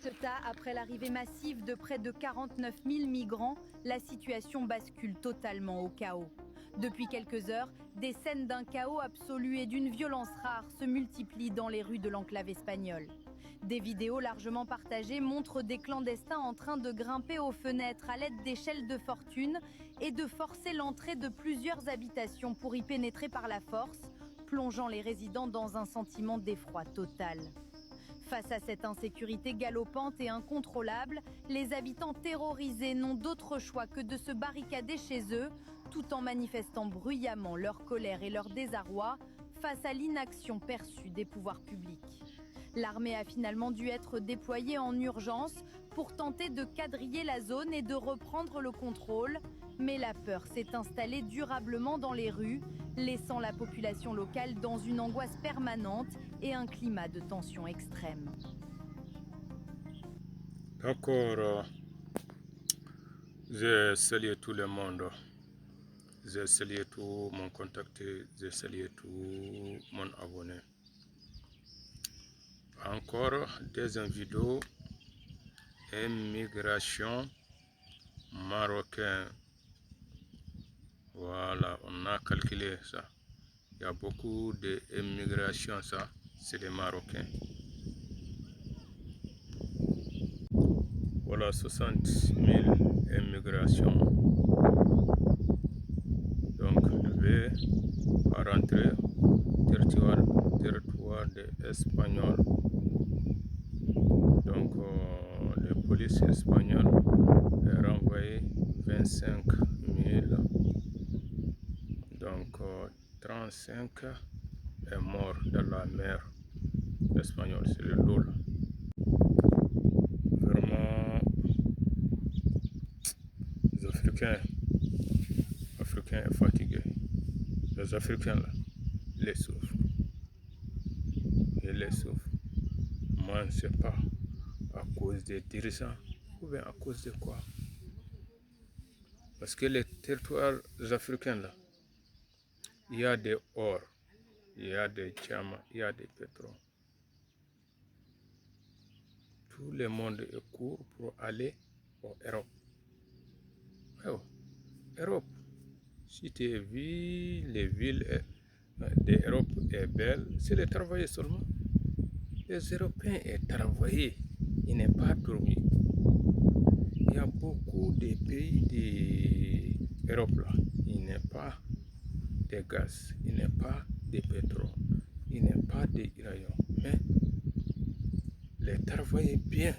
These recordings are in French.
Ceuta, après l'arrivée massive de près de 49 000 migrants, la situation bascule totalement au chaos. Depuis quelques heures, des scènes d'un chaos absolu et d'une violence rare se multiplient dans les rues de l'enclave espagnole. Des vidéos largement partagées montrent des clandestins en train de grimper aux fenêtres à l'aide d'échelles de fortune et de forcer l'entrée de plusieurs habitations pour y pénétrer par la force, plongeant les résidents dans un sentiment d'effroi total. Face à cette insécurité galopante et incontrôlable, les habitants terrorisés n'ont d'autre choix que de se barricader chez eux, tout en manifestant bruyamment leur colère et leur désarroi face à l'inaction perçue des pouvoirs publics. L'armée a finalement dû être déployée en urgence pour tenter de quadriller la zone et de reprendre le contrôle, mais la peur s'est installée durablement dans les rues, laissant la population locale dans une angoisse permanente et un climat de tension extrême. D'accord, j'ai salué tout le monde, j'ai salué tout mon contacté, j'ai salué tout mon abonné. Encore deuxième vidéo, immigration marocaine. Voilà, on a calculé ça. Il y a beaucoup d'immigration, ça, c'est des Marocains. Voilà, 60 000 immigrations. Donc, je vais rentrer territoire des Espagnols. Donc, les polices espagnoles ont renvoyé 25 000. Donc, 35 est mort dans la mer espagnole, c'est le lot. Vraiment, les Africains sont fatigués. Les Africains, là, les souffrent. Ils les souffrent. Moi, je ne sais pas, à cause des dirigeants ou bien à cause de quoi. Parce que les territoires africains, là, il y a des or, il y a des diamants, il y a des pétroles. Tout le monde court pour aller en Europe. Oh, Europe, si tu as vu les villes d'Europe est belle, c'est le travail seulement. Les Européens ont travaillé, ils n'ont pas dormi. Il y a beaucoup de pays d'Europe là, il n'y a pas de gaz, il n'y a pas de pétrole, il n'y a pas d'uranium. Mais les travaillent bien,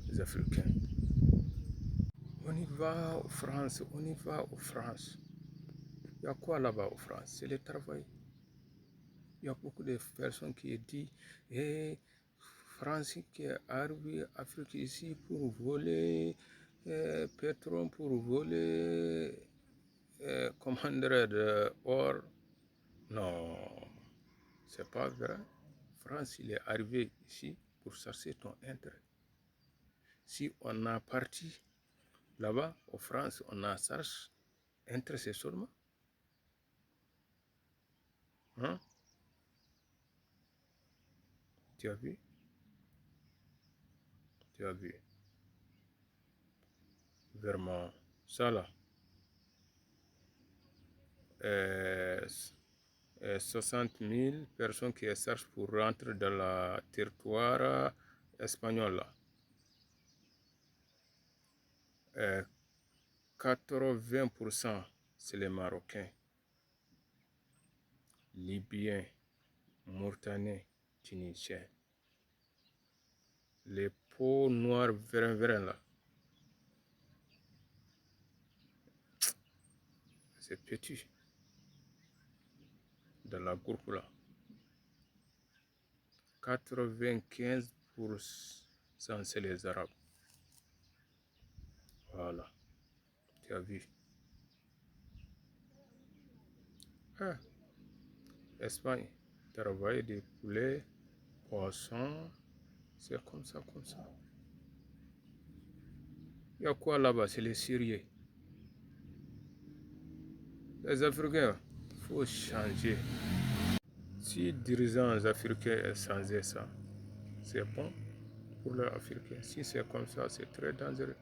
les Africains. On y va en France, on y va en France. Il y a quoi là-bas en France? C'est le travail. Il y a beaucoup de personnes qui disent France qui est arrivé en Afrique ici pour voler pétrole, pour voler comment dire, or. Non, c'est pas vrai. France, il est arrivé ici pour chercher ton intérêt. Si on a parti là-bas, en France, on a cherché intérêt seulement. Hein? Tu as vu? Tu as vu? Vraiment, ça là. 60 000 personnes qui cherchent pour rentrer dans le territoire espagnol. 80% c'est les Marocains, Libyens, Mauritaniens, Tunisiens. Les peaux noires vrin là, c'est petit. Dans la groupe là, 95% c'est les Arabes. Voilà, tu as vu. Ah, Espagne, travailler des poulets, poissons, c'est comme ça, comme ça. Il y a quoi là-bas? C'est les Syriens. Les Africains, il faut changer. Si les dirigeants africains ont changé ça, c'est bon. pour les Africains. Si c'est comme ça, c'est très dangereux.